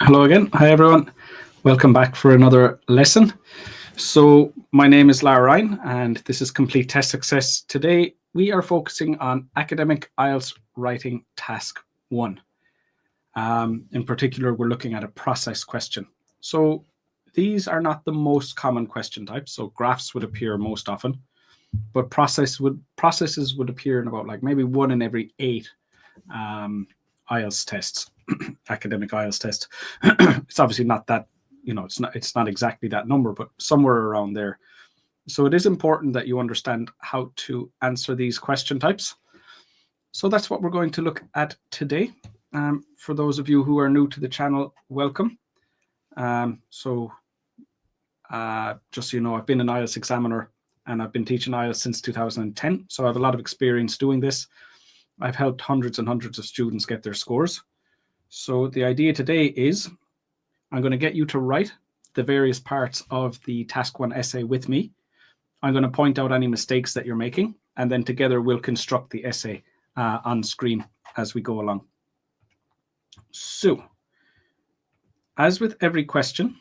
Hello again. Hi, everyone. Welcome back for another lesson. So my name is Lara Ryan, and this is Complete Test Success. Today, we are focusing on Academic IELTS Writing Task 1. In particular, we're looking at a process question. So these are not the most common question types. So graphs would appear most often, but processes would appear in about like maybe 1 in every 8 IELTS tests, academic IELTS test. It's obviously not that, it's not exactly that number, but somewhere around there. So it is important that you understand how to answer these question types. So that's what we're going to look at today. For those of you who are new to the channel, welcome. Just so you know, I've been an IELTS examiner and I've been teaching IELTS since 2010. So I have a lot of experience doing this. I've helped hundreds and hundreds of students get their scores. So the idea today is I'm going to get you to write the various parts of the Task 1 essay with me. I'm going to point out any mistakes that you're making, and then together we'll construct the essay on screen as we go along. So, as with every question,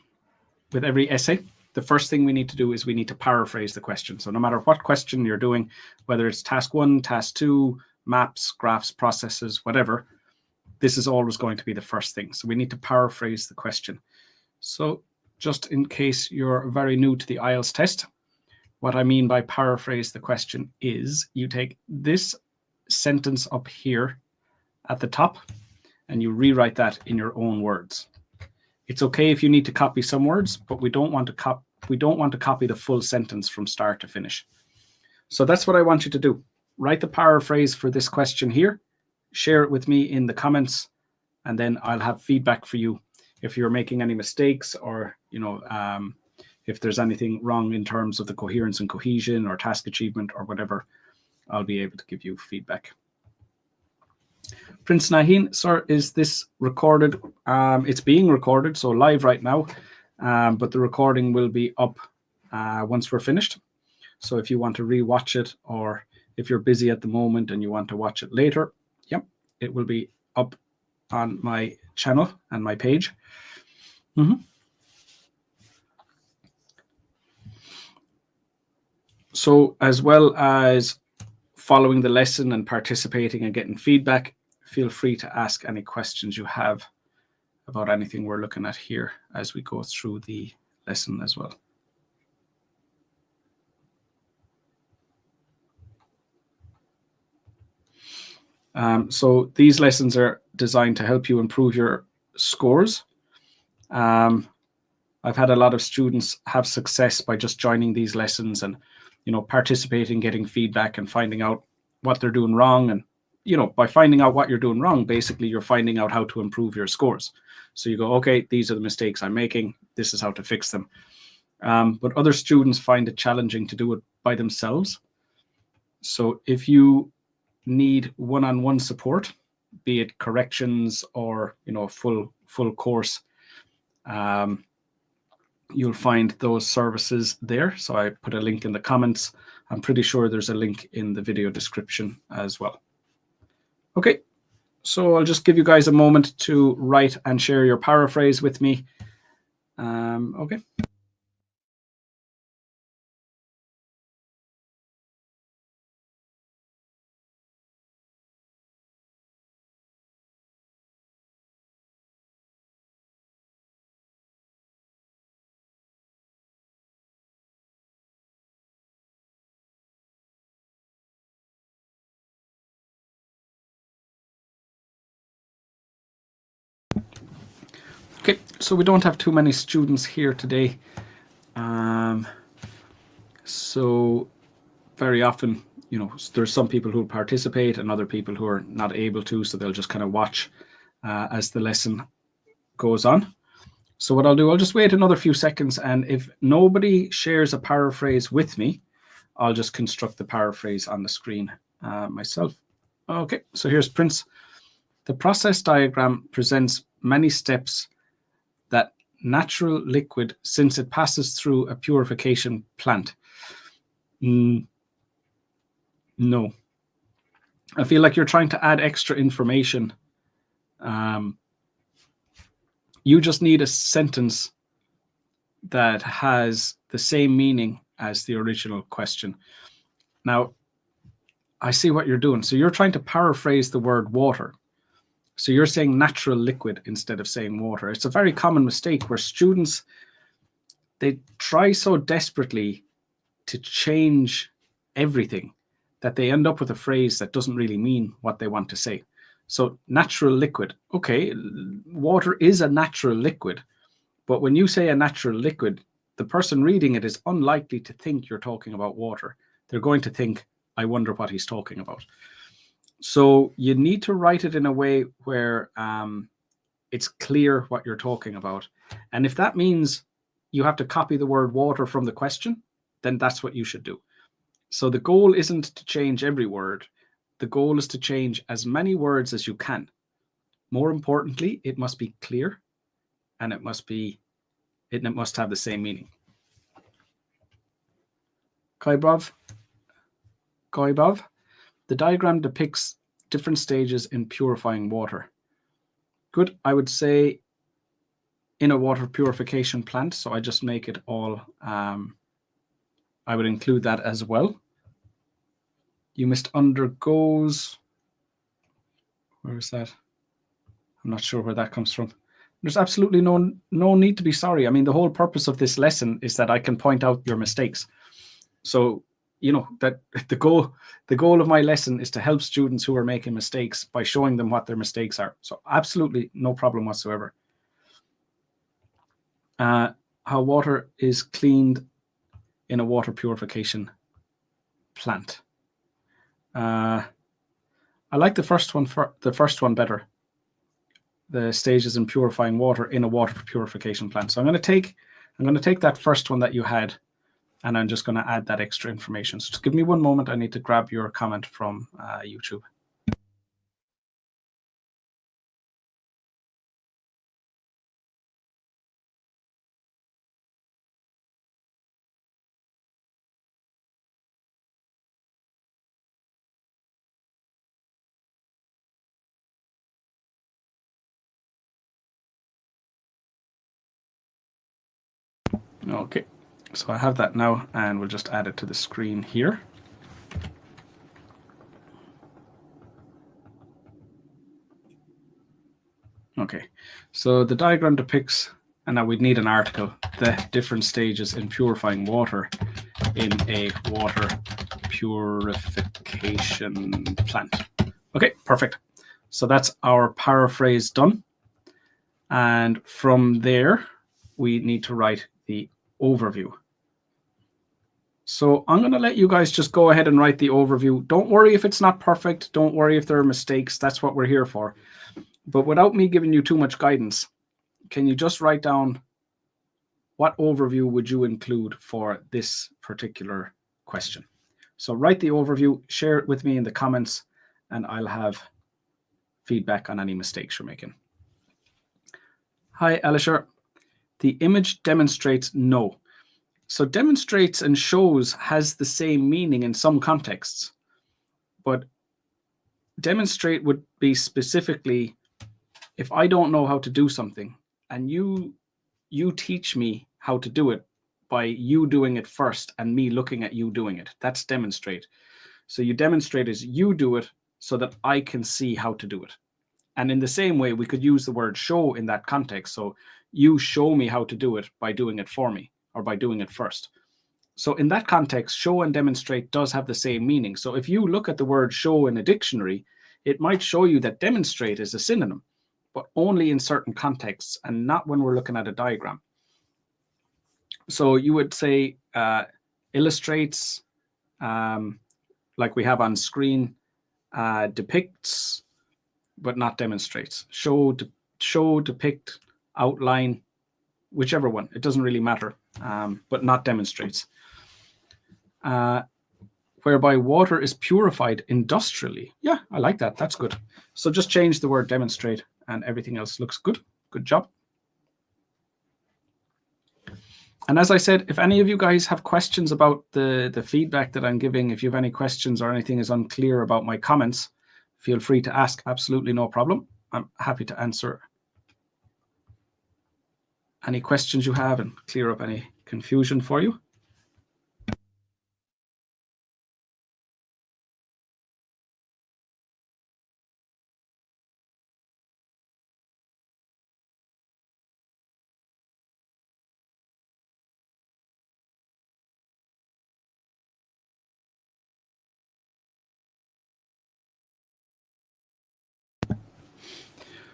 with every essay, the first thing we need to do is we need to paraphrase the question. So no matter what question you're doing, whether it's Task 1, Task 2, maps, graphs, processes, whatever, this is always going to be the first thing. So we need to paraphrase the question. So just in case you're very new to the IELTS test, what I mean by paraphrase the question is you take this sentence up here at the top and you rewrite that in your own words. It's okay if you need to copy some words, but we don't want to copy the full sentence from start to finish. So that's what I want you to do. Write the paraphrase for this question here, share it with me in the comments, and then I'll have feedback for you if you're making any mistakes or, if there's anything wrong in terms of the coherence and cohesion or task achievement or whatever, I'll be able to give you feedback. Prince Naheen, sir, is this recorded? It's being recorded, so live right now, but the recording will be up once we're finished. So if you want to re-watch it, or if you're busy at the moment and you want to watch it later, yep, it will be up on my channel and my page. So as well as following the lesson and participating and getting feedback, feel free to ask any questions you have about anything we're looking at here as we go through the lesson as well. So these lessons are designed to help you improve your scores. I've had a lot of students have success by just joining these lessons and, participating, getting feedback and finding out what they're doing wrong. And, by finding out what you're doing wrong, basically you're finding out how to improve your scores. So you go, okay, these are the mistakes I'm making. This is how to fix them. But other students find it challenging to do it by themselves. So if you need one-on-one support, be it corrections or full course, you'll find those services there. So I put a link in the comments. I'm pretty sure there's a link in the video description as well. Okay, so I'll just give you guys a moment to write and share your paraphrase with me. Okay. Okay, so we don't have too many students here today. So very often, there's some people who participate and other people who are not able to, so they'll just kind of watch as the lesson goes on. So what I'll do, I'll just wait another few seconds, and if nobody shares a paraphrase with me, I'll just construct the paraphrase on the screen myself. Okay, so here's Prince. The process diagram presents many steps that natural liquid, since it passes through a purification plant. No. I feel like you're trying to add extra information. You just need a sentence that has the same meaning as the original question. Now, I see what you're doing. So you're trying to paraphrase the word water. So you're saying natural liquid instead of saying water. It's a very common mistake where students, they try so desperately to change everything that they end up with a phrase that doesn't really mean what they want to say. So natural liquid, okay, water is a natural liquid, but when you say a natural liquid, the person reading it is unlikely to think you're talking about water. They're going to think, I wonder what he's talking about. So you need to write it in a way where it's clear what you're talking about. And if that means you have to copy the word water from the question, then that's what you should do. So the goal isn't to change every word. The goal is to change as many words as you can. More importantly, it must be clear and it must have the same meaning. Goibov, the diagram depicts different stages in purifying water. Good, I would say in a water purification plant, so I just make it all, I would include that as well. You missed undergoes, where is that? I'm not sure where that comes from. There's absolutely no need to be sorry. I mean, the whole purpose of this lesson is that I can point out your mistakes. So, you know, that the goal of my lesson is to help students who are making mistakes by showing them what their mistakes are. So absolutely no problem whatsoever. How water is cleaned in a water purification plant. I like the first one better. The stages in purifying water in a water purification plant. So I'm going to take that first one that you had, and I'm just going to add that extra information. So just give me one moment. I need to grab your comment from YouTube. Okay, so I have that now, and we'll just add it to the screen here. Okay, so the diagram depicts, and now we'd need an article, the different stages in purifying water in a water purification plant. Okay, perfect. So that's our paraphrase done. And from there, we need to write the overview. So I'm going to let you guys just go ahead and write the overview. Don't worry if it's not perfect. Don't worry if there are mistakes. That's what we're here for. But without me giving you too much guidance, can you just write down what overview would you include for this particular question? So write the overview, share it with me in the comments, and I'll have feedback on any mistakes you're making. Hi, Alisher. The image demonstrates no. So demonstrates and shows has the same meaning in some contexts, but demonstrate would be specifically if I don't know how to do something and you teach me how to do it by you doing it first and me looking at you doing it. That's demonstrate. So you demonstrate as you do it so that I can see how to do it. And in the same way, we could use the word show in that context. So you show me how to do it by doing it for me or by doing it first. So in that context, show and demonstrate does have the same meaning. So if you look at the word show in a dictionary, it might show you that demonstrate is a synonym, but only in certain contexts and not when we're looking at a diagram. So you would say illustrates, like we have on screen, depicts, but not demonstrates. Show, depict, outline, whichever one. It doesn't really matter, but not demonstrates. Whereby water is purified industrially. Yeah, I like that. That's good. So just change the word demonstrate and everything else looks good. Good job. And as I said, if any of you guys have questions about the feedback that I'm giving, if you have any questions or anything is unclear about my comments, feel free to ask. Absolutely no problem. I'm happy to answer. any questions you have and clear up any confusion for you.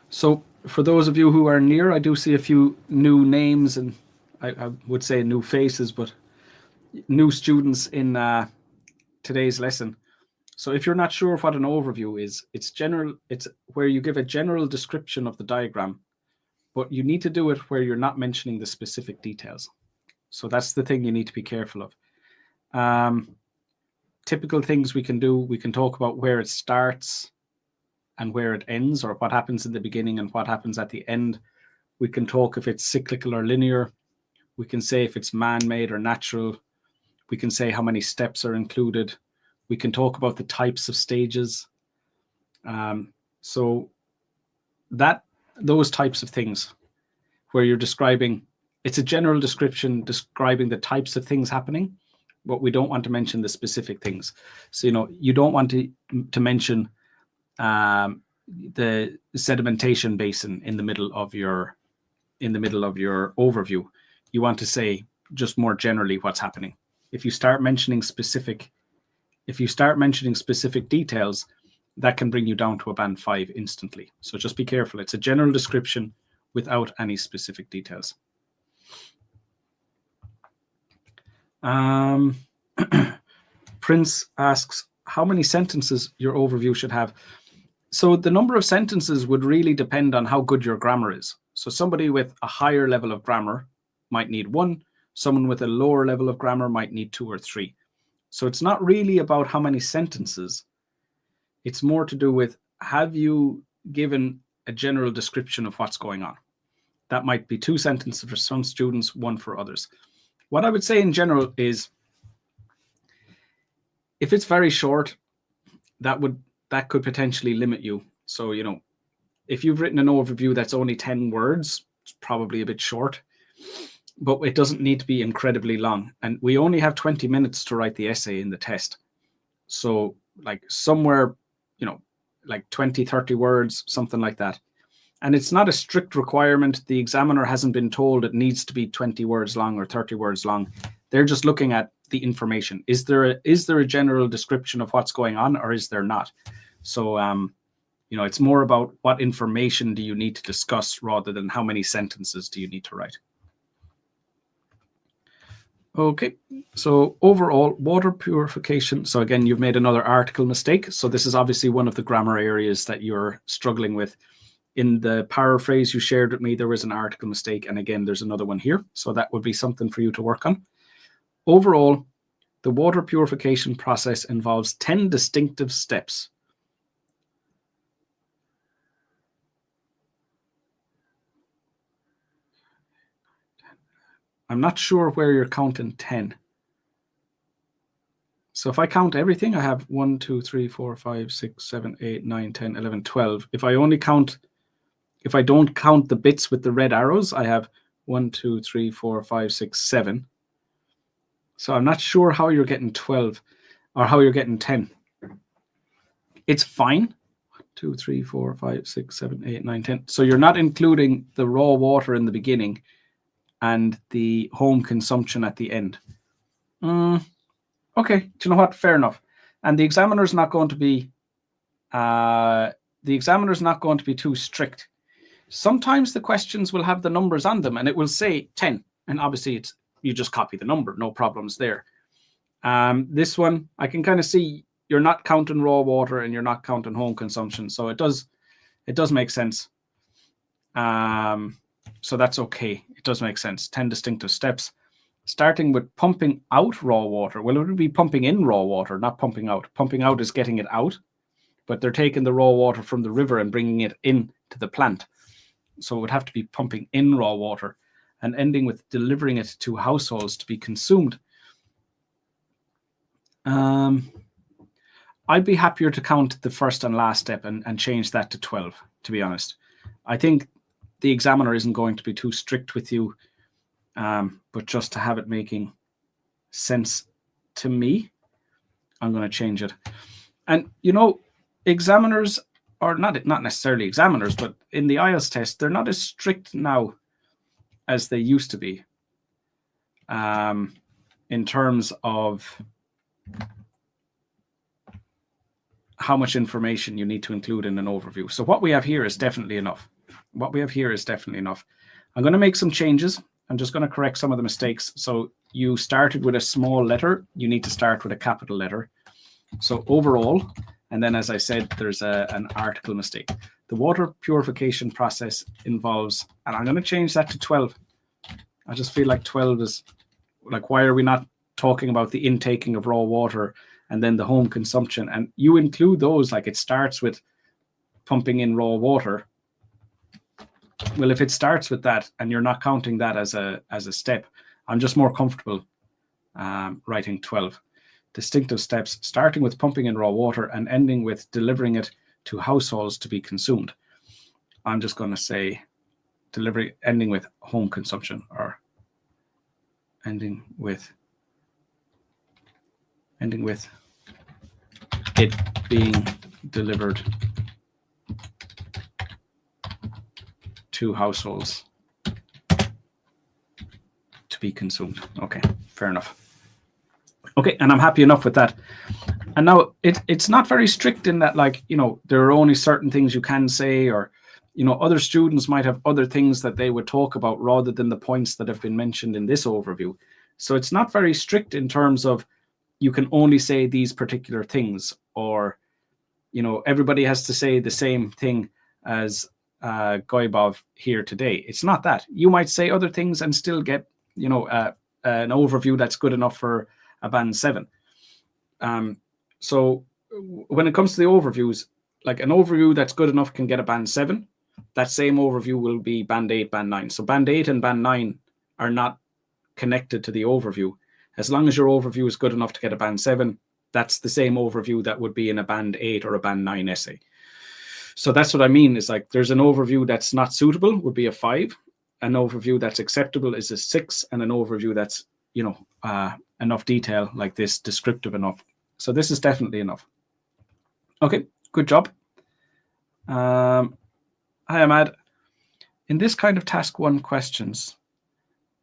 So for those of you who are near, I do see a few new names, and I would say new faces, but new students in today's lesson. So if you're not sure what an overview is, it's where you give a general description of the diagram, but you need to do it where you're not mentioning the specific details. So that's the thing you need to be careful of. Typical things we can do, we can talk about where it starts and where it ends, or what happens in the beginning and what happens at the end. We can talk if it's cyclical or linear. We can say if it's man-made or natural. We can say how many steps are included. We can talk about the types of stages. So those types of things where you're describing, it's a general description describing the types of things happening, but we don't want to mention the specific things. So, you don't want to mention the sedimentation basin in the middle of your overview. You want to say just more generally what's happening. If you start mentioning specific details, that can bring you down to a band 5 instantly. So just be careful. It's a general description without any specific details. Prince asks how many sentences your overview should have. So the number of sentences would really depend on how good your grammar is. So somebody with a higher level of grammar might need 1. Someone with a lower level of grammar might need 2 or 3. So it's not really about how many sentences. It's more to do with, have you given a general description of what's going on? That might be 2 sentences for some students, 1 for others. What I would say in general is, if it's very short, that could potentially limit you. So, if you've written an overview that's only 10 words, it's probably a bit short, but it doesn't need to be incredibly long. And we only have 20 minutes to write the essay in the test. So like somewhere, like 20, 30 words, something like that. And it's not a strict requirement. The examiner hasn't been told it needs to be 20 words long or 30 words long. They're just looking at the information. Is there a general description of what's going on, or is there not? So, it's more about what information do you need to discuss rather than how many sentences do you need to write. Okay, so overall, water purification. So again, you've made another article mistake. So this is obviously one of the grammar areas that you're struggling with. In the paraphrase you shared with me, there was an article mistake. And again, there's another one here. So that would be something for you to work on. Overall, the water purification process involves 10 distinctive steps. I'm not sure where you're counting 10. So if I count everything, I have 1, 2, 3, 4, 5, 6, 7, 8, 9, 10, 11, 12. If I don't count the bits with the red arrows, I have 1, 2, 3, 4, 5, 6, 7. So I'm not sure how you're getting 12 or how you're getting 10. It's fine. 1, 2, 3, 4, 5, 6, 7, 8, 9, 10. So you're not including the raw water in the beginning and the home consumption at the end. Okay, do you know what? Fair enough. And the examiner's not going to be too strict. Sometimes the questions will have the numbers on them and it will say 10. And obviously you just copy the number, no problems there. This one, I can kind of see you're not counting raw water and you're not counting home consumption. So it does make sense. So that's okay. It does make sense. 10 distinctive steps. Starting with pumping out raw water. Well, it would be pumping in raw water, not pumping out. Pumping out is getting it out, but they're taking the raw water from the river and bringing it in to the plant. So it would have to be pumping in raw water, and ending with delivering it to households to be consumed. I'd be happier to count the first and last step and change that to 12, to be honest. I think the examiner isn't going to be too strict with you, but just to have it making sense to me, I'm going to change it. And, examiners are not necessarily examiners, but in the IELTS test, they're not as strict now as they used to be in terms of how much information you need to include in an overview. So what we have here is definitely enough. I'm going to make some changes. I'm just going to correct some of the mistakes. So you started with a small letter. You need to start with a capital letter. So overall, and then as I said, there's an article mistake. The water purification process involves, and I'm going to change that to 12. I just feel like 12 is like, why are we not talking about the intaking of raw water and then the home consumption? And you include those, like it starts with pumping in raw water. Well, if it starts with that and you're not counting that as a step, I'm just more comfortable writing 12. Distinctive steps, starting with pumping in raw water and ending with delivering it to households to be consumed. I'm just going to say delivery, ending with home consumption, or ending with it being delivered to households to be consumed. Okay, fair enough. Okay, and I'm happy enough with that. And now it's not very strict in that, like, there are only certain things you can say, or, other students might have other things that they would talk about rather than the points that have been mentioned in this overview. So it's not very strict in terms of you can only say these particular things, or, everybody has to say the same thing as Goibov here today. It's not that. You might say other things and still get, an overview that's good enough for a band 7. So when it comes to the overviews, like an overview that's good enough can get a band 7. That same overview will be band 8, band 9. So band 8 and band 9 are not connected to the overview. As long as your overview is good enough to get a band 7, that's the same overview that would be in a band 8 or a band 9 essay. So that's what I mean, is like there's an overview that's not suitable would be a 5. An overview that's acceptable is a 6, and an overview that's, enough detail like this, descriptive enough. So this is definitely enough. Okay, good job. Hi, Ahmad. In this kind of task 1 questions,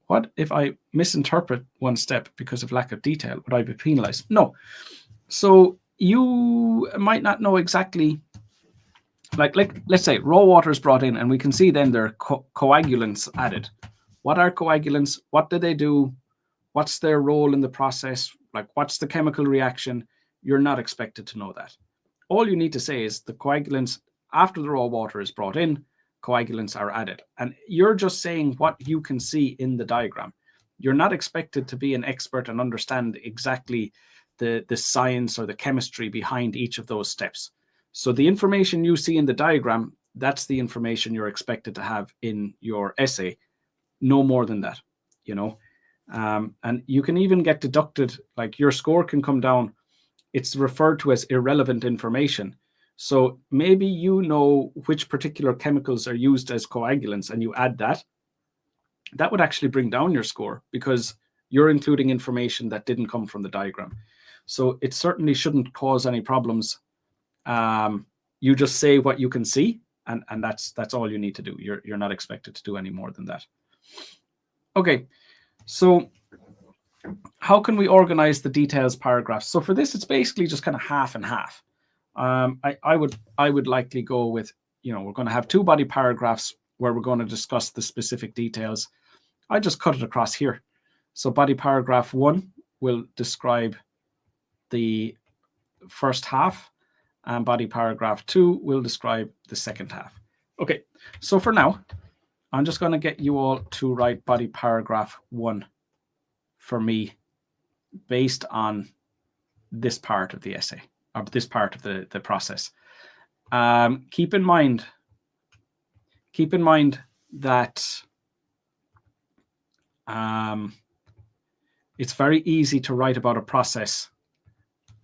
what if I misinterpret one step because of lack of detail? Would I be penalized? No. So you might not know exactly, like let's say raw water is brought in and we can see then there are coagulants added. What are coagulants? What do they do? What's their role in the process? Like, what's the chemical reaction? You're not expected to know that. All you need to say is the coagulants, after the raw water is brought in, coagulants are added. And you're just saying what you can see in the diagram. You're not expected to be an expert and understand exactly the science or the chemistry behind each of those steps. So the information you see in the diagram, that's the information you're expected to have in your essay. No more than that, and you can even get deducted, like your score can come down. It's referred to as irrelevant information. So maybe you know which particular chemicals are used as coagulants and you add that. That would actually bring down your score because you're including information that didn't come from the diagram. So it certainly shouldn't cause any problems. You just say what you can see, and that's all you need to do. You're not expected to do any more than that. Okay. So how can we organize the details paragraphs? So for this, it's basically just kind of half and half. I would likely go with, we're going to have 2 body paragraphs where we're going to discuss the specific details. I just cut it across here. So body paragraph 1 will describe the first half, and body paragraph 2 will describe the second half. Okay, so for now, I'm just going to get you all to write body paragraph 1 for me based on this part of the essay, or this part of the process. Keep in mind that it's very easy to write about a process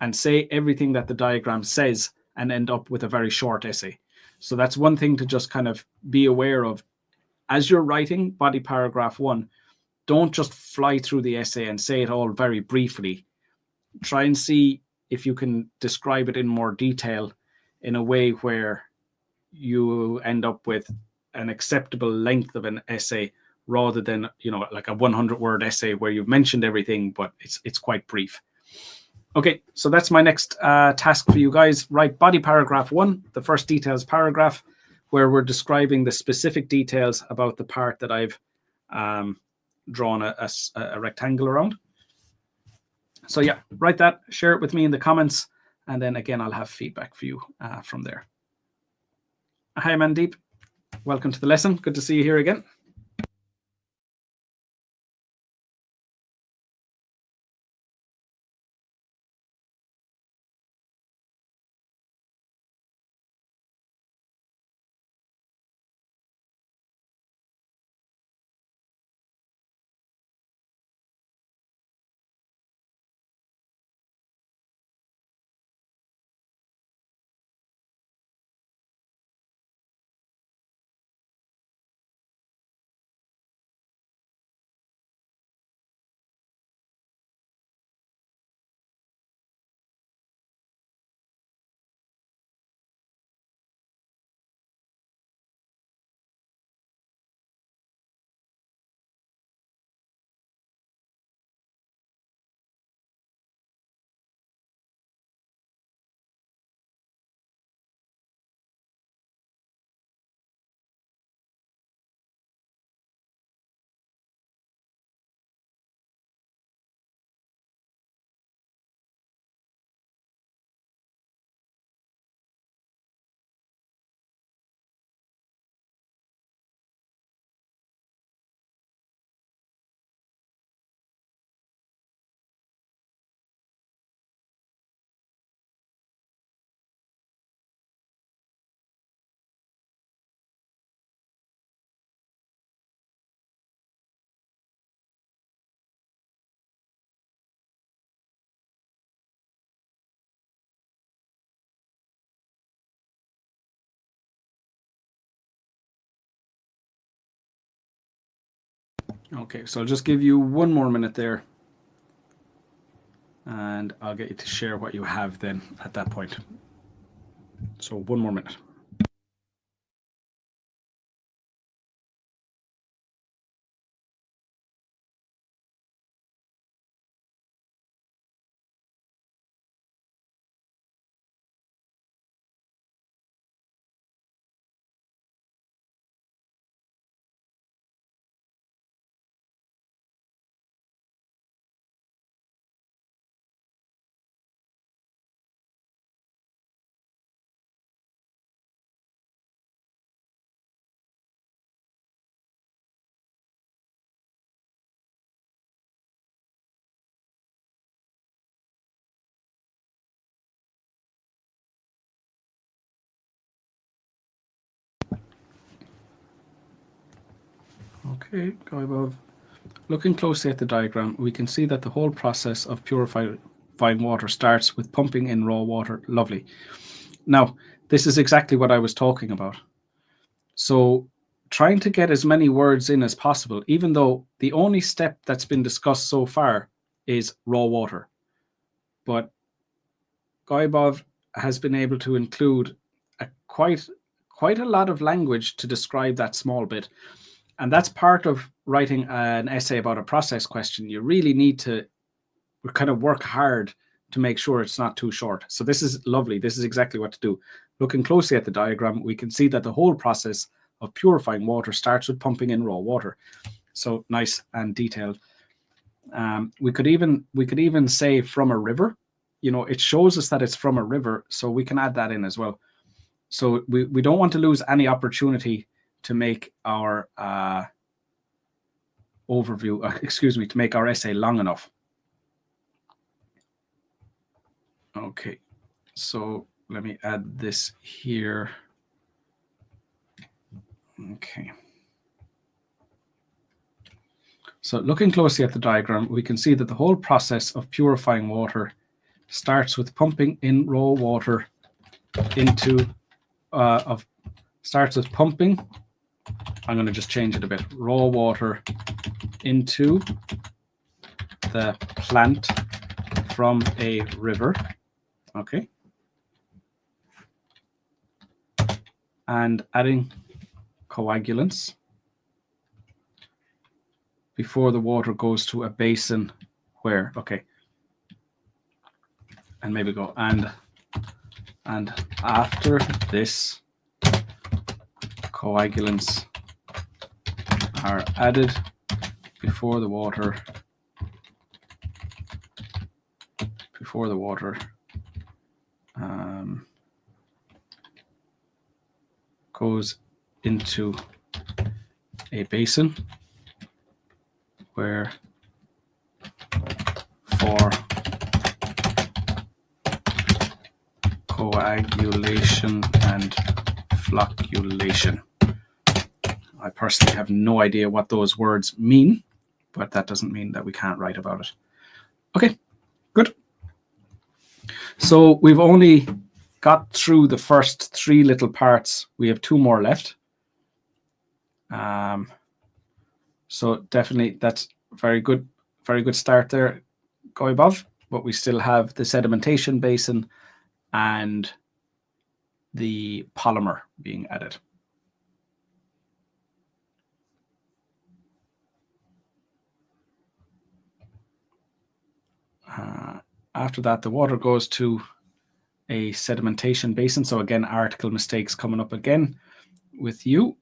and say everything that the diagram says and end up with a very short essay. So that's one thing to just kind of be aware of. as you're writing body paragraph 1, don't just fly through the essay and say it all very briefly. Try and see if you can describe it in more detail in a way where you end up with an acceptable length of an essay, rather than, like a 100-word essay where you've mentioned everything, but it's quite brief. Okay, so that's my next task for you guys. Write body paragraph 1, the first details paragraph, where we're describing the specific details about the part that I've drawn a rectangle around. So yeah, write that, share it with me in the comments, and then again, I'll have feedback for you from there. Hi, Mandeep. Welcome to the lesson. Good to see you here again. Okay, so I'll just give you one more minute there, and I'll get you to share what you have then at that point. So one more minute. Okay, go above. Looking closely at the diagram, we can see that the whole process of purifying water starts with pumping in raw water. Lovely. Now, this is exactly what I was talking about. So trying to get as many words in as possible, even though the only step that's been discussed so far is raw water. But Goibov has been able to include quite a lot of language to describe that small bit. And that's part of writing an essay about a process question. You really need to kind of work hard to make sure it's not too short. So this is lovely. This is exactly what to do. Looking closely at the diagram, we can see that the whole process of purifying water starts with pumping in raw water. So nice and detailed. We could even say from a river. It shows us that it's from a river, so we can add that in as well. So we don't want to lose any opportunity to make our to make our essay long enough. Okay, so let me add this here. Okay. So looking closely at the diagram, we can see that the whole process of purifying water starts with pumping in raw water starts with pumping I'm going to just change it a bit. Raw water into the plant from a river. Okay. And adding coagulants before the water goes to a basin where, okay. And maybe go, and after this, coagulants are added before the water goes into a basin where for coagulation and flocculation. I personally have no idea what those words mean, but that doesn't mean that we can't write about it. Okay, good. So we've only got through the first 3 little parts. We have 2 more left. So definitely that's very good start there, go above. But we still have the sedimentation basin and the polymer being added. After that, the water goes to a sedimentation basin. So again, article mistakes coming up again with you.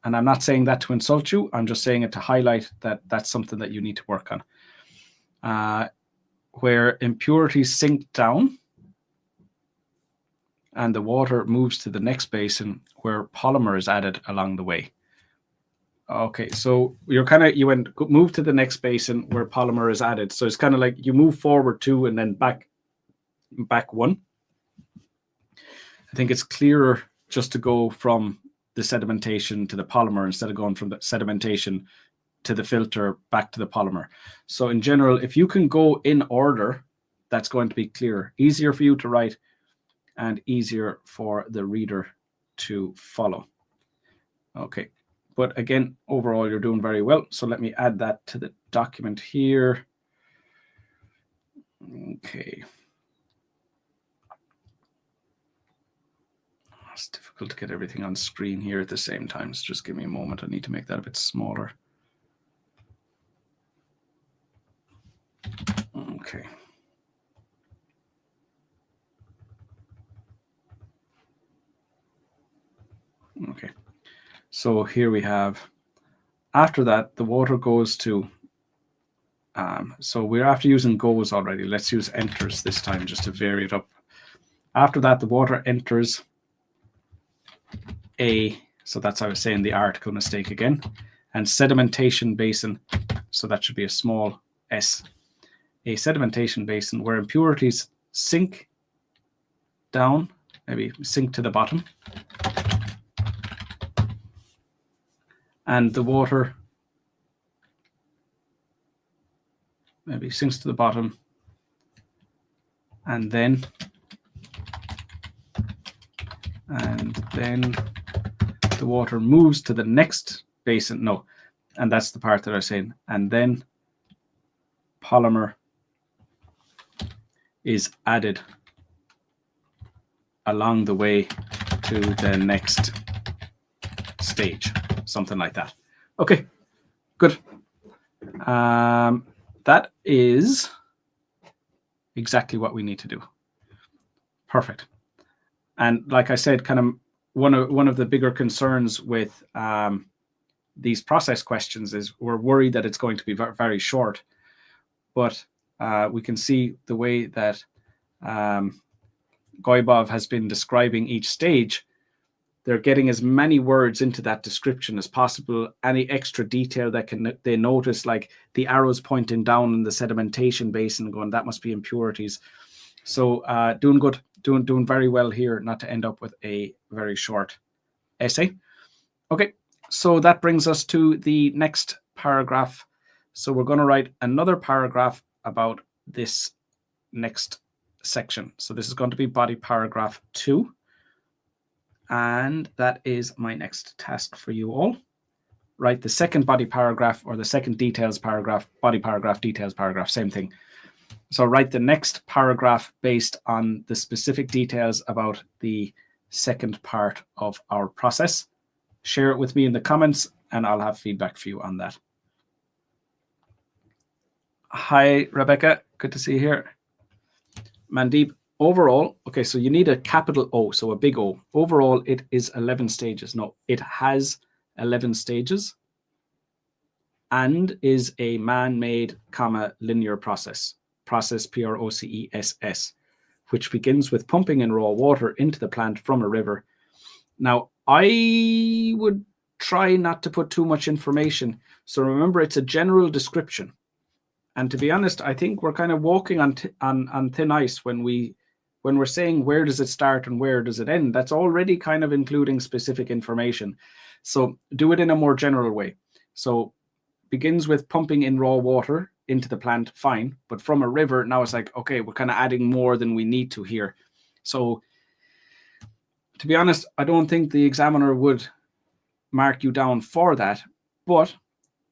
And I'm not saying that to insult you. I'm just saying it to highlight that that's something that you need to work on. Where impurities sink down and the water moves to the next basin where polymer is added along the way. Okay, so you move to the next basin where polymer is added. So it's kind of like you move forward 2 and then back 1. I think it's clearer just to go from the sedimentation to the polymer instead of going from the sedimentation to the filter back to the polymer. So in general, if you can go in order, that's going to be clearer, easier for you to write and easier for the reader to follow. Okay. But again, overall, you're doing very well. So let me add that to the document here. Okay. It's difficult to get everything on screen here at the same time. So just give me a moment. I need to make that a bit smaller. Okay. Okay. So here we have, after that, the water goes to, so we're after using goes already. Let's use enters this time just to vary it up. After that, the water enters so that's, I was saying, the article mistake again, and sedimentation basin. So that should be a small s. A sedimentation basin where impurities sink down, maybe sink to the bottom. And the water maybe sinks to the bottom. And then the water moves to the next basin. No, and that's the part that I was saying. And then polymer is added along the way to the next stage, something like that. Okay, good. That is exactly what we need to do. Perfect. And like I said, kind of one of the bigger concerns with these process questions is we're worried that it's going to be very, very short. But we can see the way that Goibov has been describing each stage. They're getting as many words into that description as possible. Any extra detail that they notice, like the arrows pointing down in the sedimentation basin, going, that must be impurities. So doing good, doing very well here, not to end up with a very short essay. Okay, so that brings us to the next paragraph. So we're going to write another paragraph about this next section. So this is going to be body paragraph 2. And that is my next task for you all. Write the second body paragraph or the second details paragraph, body paragraph, details paragraph, same thing. So write the next paragraph based on the specific details about the second part of our process. Share it with me in the comments and I'll have feedback for you on that. Hi, Rebecca. Good to see you here. Mandeep, overall, okay, so you need a capital O, so a big O. Overall, it is 11 stages. No, it has 11 stages and is a man-made, linear process, process, which begins with pumping in raw water into the plant from a river. Now, I would try not to put too much information. So remember, it's a general description. And to be honest, I think we're kind of walking on thin ice when we're saying where does it start and where does it end. That's already kind of including specific information. So do it in a more general way. So begins with pumping in raw water into the plant, fine. But from a river, now it's like, okay, we're kind of adding more than we need to here. So to be honest, I don't think the examiner would mark you down for that, but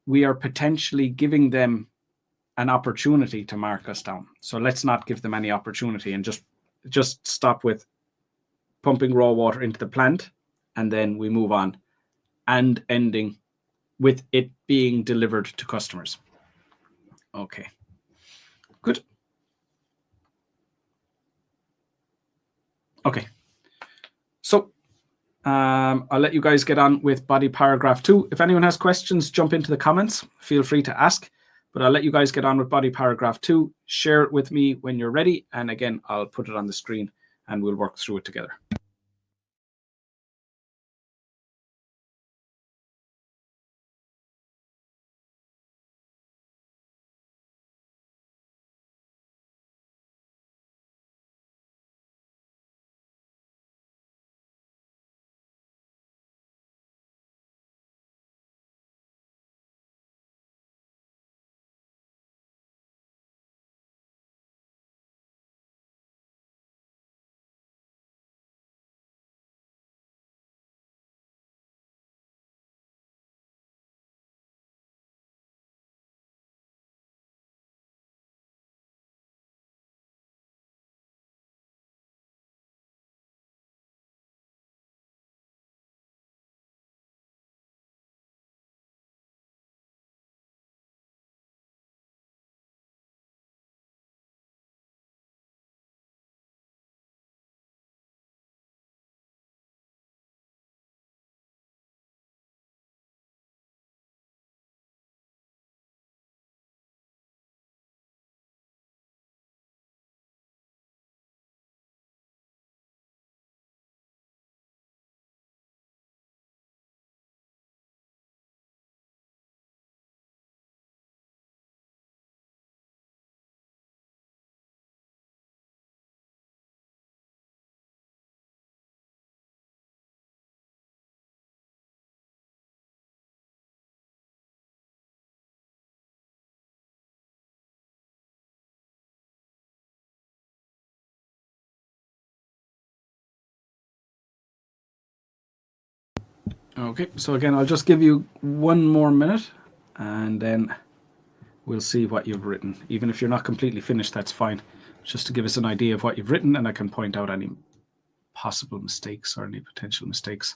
we are potentially giving them an opportunity to mark us down. So let's not give them any opportunity and just stop with pumping raw water into the plant, and then we move on, and ending with it being delivered to customers. Okay, good. Okay, so I'll let you guys get on with body paragraph 2. If anyone has questions, jump into the comments. Feel free to ask. But I'll let you guys get on with body paragraph 2. Share it with me when you're ready. And again, I'll put it on the screen and we'll work through it together. Okay, so again, I'll just give you one more minute and then we'll see what you've written. Even if you're not completely finished, that's fine. Just to give us an idea of what you've written, and I can point out any possible mistakes or any potential mistakes.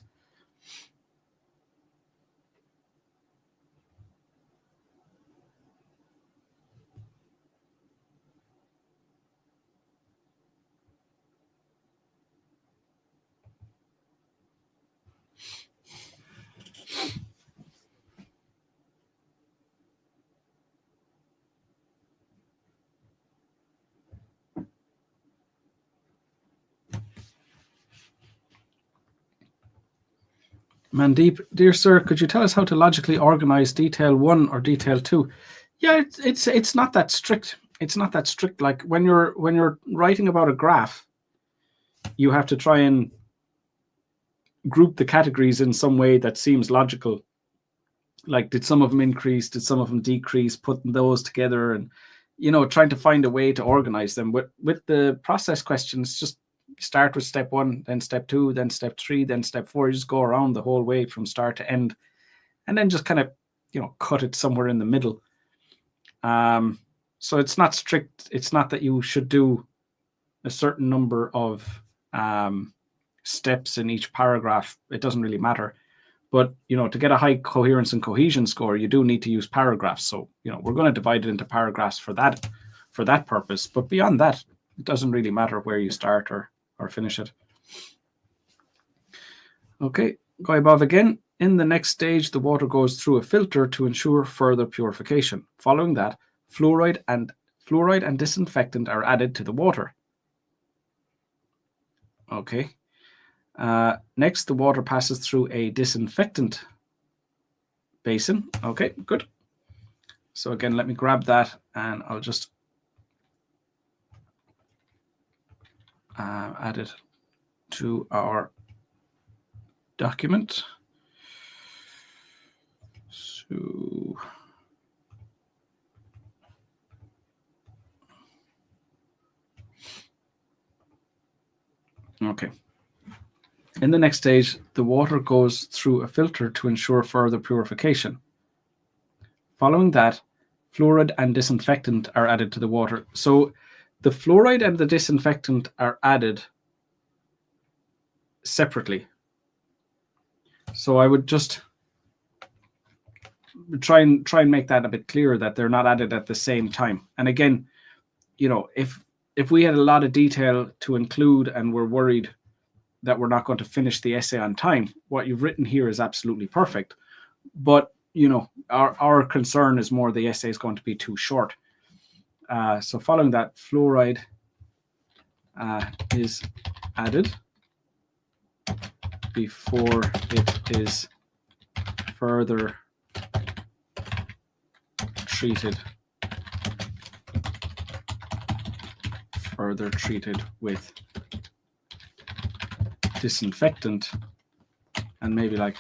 Mandeep, dear sir, could you tell us how to logically organize detail 1 or detail 2? Yeah, it's not that strict. It's not that strict. Like when you're writing about a graph, you have to try and group the categories in some way that seems logical. Like, did some of them increase? Did some of them decrease? Putting those together and, trying to find a way to organize them. With the process questions, just start with step 1, then step 2, then step 3, then step 4. You just go around the whole way from start to end, and then just kind of, cut it somewhere in the middle. So it's not strict. It's not that you should do a certain number of steps in each paragraph. It doesn't really matter. But, to get a high coherence and cohesion score, you do need to use paragraphs. So, we're going to divide it into paragraphs for that purpose. But beyond that, it doesn't really matter where you start or finish it. Okay, go above again. In the next stage, the water goes through a filter to ensure further purification. Following that, fluoride and disinfectant are added to the water. Okay. Next, the water passes through a disinfectant basin. Okay, good. So again, let me grab that and I'll just add it to our document. So okay. In the next stage, the water goes through a filter to ensure further purification. Following that, fluoride and disinfectant are added to the water. So the fluoride and the disinfectant are added separately. So I would just try and make that a bit clearer, that they're not added at the same time. And again, if we had a lot of detail to include and we're worried that we're not going to finish the essay on time, what you've written here is absolutely perfect. But, our concern is more the essay is going to be too short. So following that, fluoride is added before it is further treated with disinfectant, and maybe like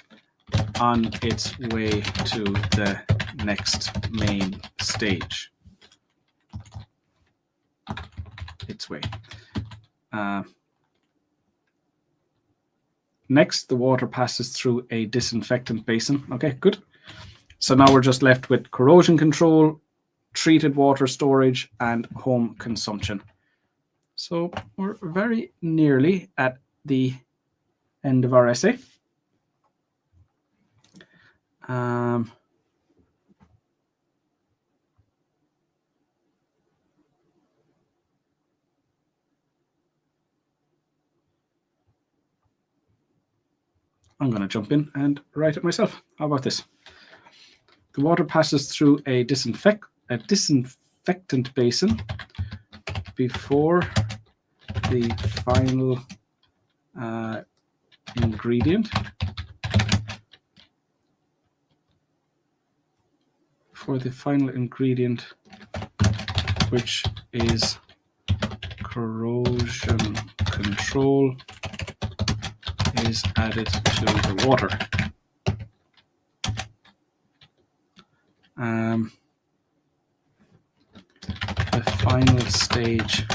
on its way to the next main stage. Its way. Next, the water passes through a disinfectant basin. Okay, good. So now we're just left with corrosion control, treated water storage, and home consumption. So we're very nearly at the end of our essay. I'm going to jump in and write it myself. How about this? The water passes through a disinfectant basin before the final ingredient which is corrosion control, is added to the water. The final stage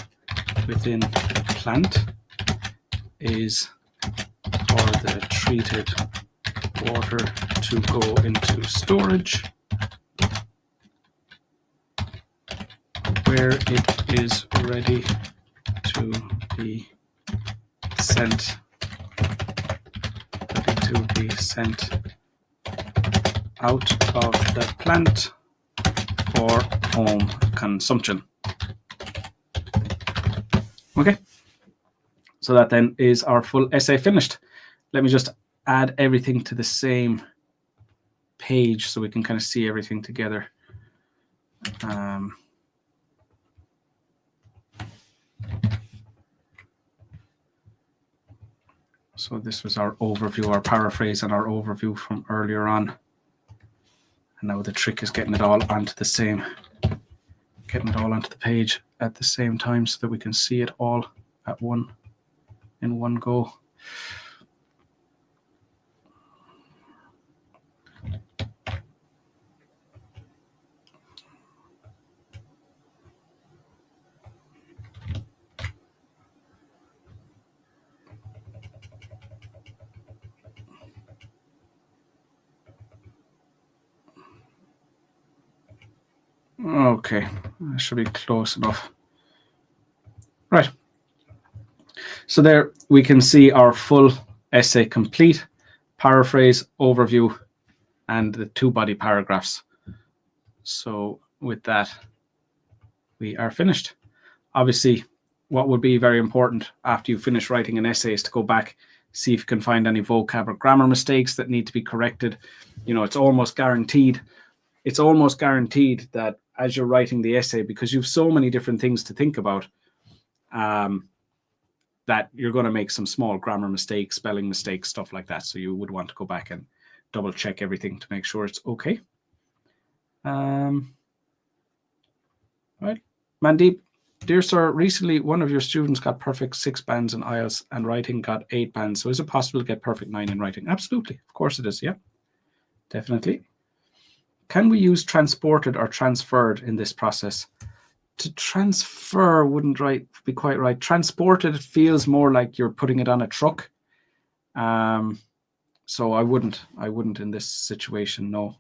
within the plant is for the treated water to go into storage, where it is ready to be sent out of the plant for home consumption. Okay, so that then is our full essay finished. Let me just add everything to the same page so we can kind of see everything together. So this was our overview, our paraphrase and our overview from earlier on. And now the trick is getting it all onto the page at the same time so that we can see it all in one go. Okay, that should be close enough. Right. So there we can see our full essay complete, paraphrase, overview, and the 2 body paragraphs. So with that, we are finished. Obviously, what would be very important after you finish writing an essay is to go back, see if you can find any vocab or grammar mistakes that need to be corrected. You know, it's almost guaranteed that as you're writing the essay, because you've so many different things to think about, that you're going to make some small grammar mistakes, spelling mistakes, stuff like that. So you would want to go back and double check everything to make sure it's okay. Right. Mandeep, dear sir, recently one of your students got perfect 6 bands in IELTS and writing got 8 bands. So is it possible to get perfect 9 in writing? Absolutely. Of course it is. Yeah, definitely. Can we use transported or transferred in this process? To transfer wouldn't be quite right. Transported feels more like you're putting it on a truck. So I wouldn't in this situation, no.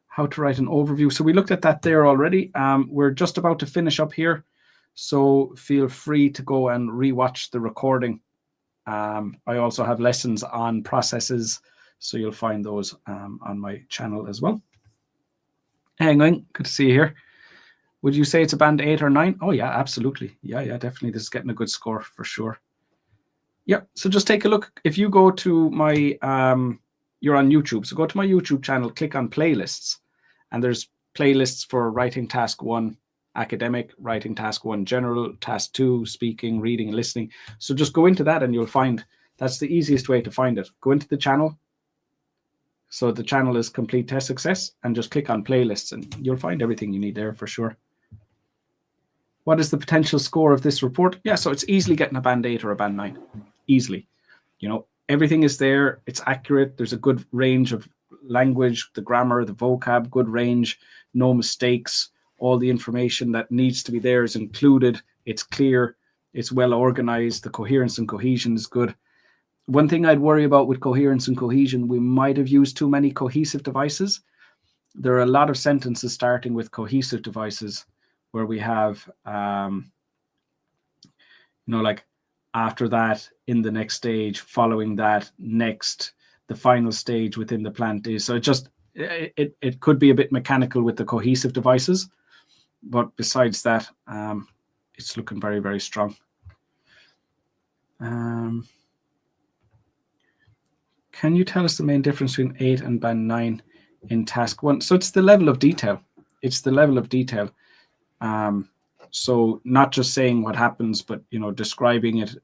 How to write an overview. So we looked at that there already. We're just about to finish up here. So feel free to go and rewatch the recording. I also have lessons on processes. So you'll find those on my channel as well. Hang on, good to see you here. Would you say it's a band 8 or 9? Oh yeah, absolutely. Yeah, definitely. This is getting a good score for sure. Yeah, so just take a look. If you go to my, you're on YouTube. So go to my YouTube channel, click on playlists. And there's playlists for writing task 1, academic, writing task 1, general, task 2, speaking, reading, and listening. So just go into that and you'll find, that's the easiest way to find it. Go into the channel. So the channel is Complete Test Success, and just click on playlists and you'll find everything you need there for sure. What is the potential score of this report? Yeah, so it's easily getting a band 8 or a band 9. Easily. You know, everything is there. It's accurate. There's a good range of language, the grammar, the vocab, good range, no mistakes. All the information that needs to be there is included. It's clear. It's well organized. The coherence and cohesion is good. One thing I'd worry about with coherence and cohesion, we might have used too many cohesive devices. There are a lot of sentences starting with cohesive devices where we have, like after that, in the next stage, following that, next, the final stage within the plant is. So it could be a bit mechanical with the cohesive devices. But besides that, it's looking very, very strong. Can you tell us the main difference between 8 and band 9 in task 1? So it's the level of detail. It's the level of detail. So not just saying what happens, but describing it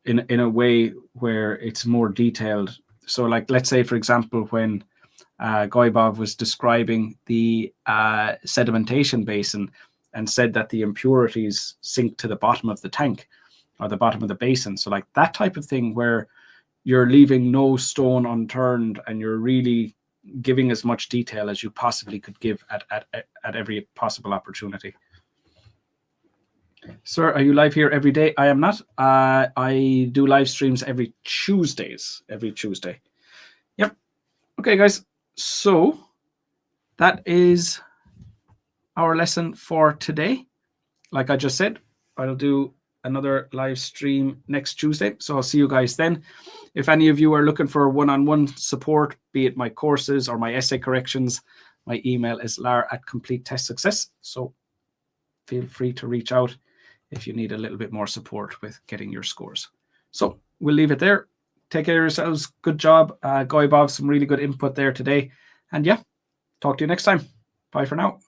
in a way where it's more detailed. So like, let's say, for example, when Goibov was describing the sedimentation basin and said that the impurities sink to the bottom of the tank or the bottom of the basin. So like that type of thing where you're leaving no stone unturned and you're really giving as much detail as you possibly could give at every possible opportunity. Sir, are you live here every day? I am not. I do live streams every Tuesday. Yep. Okay, guys. So that is our lesson for today. Like I just said, I'll do another live stream next Tuesday. So I'll see you guys then. If any of you are looking for one-on-one support, be it my courses or my essay corrections, my email is lara@CompleteTestSuccess. So feel free to reach out if you need a little bit more support with getting your scores. So we'll leave it there. Take care of yourselves. Good job. Goibov, some really good input there today. And yeah, talk to you next time. Bye for now.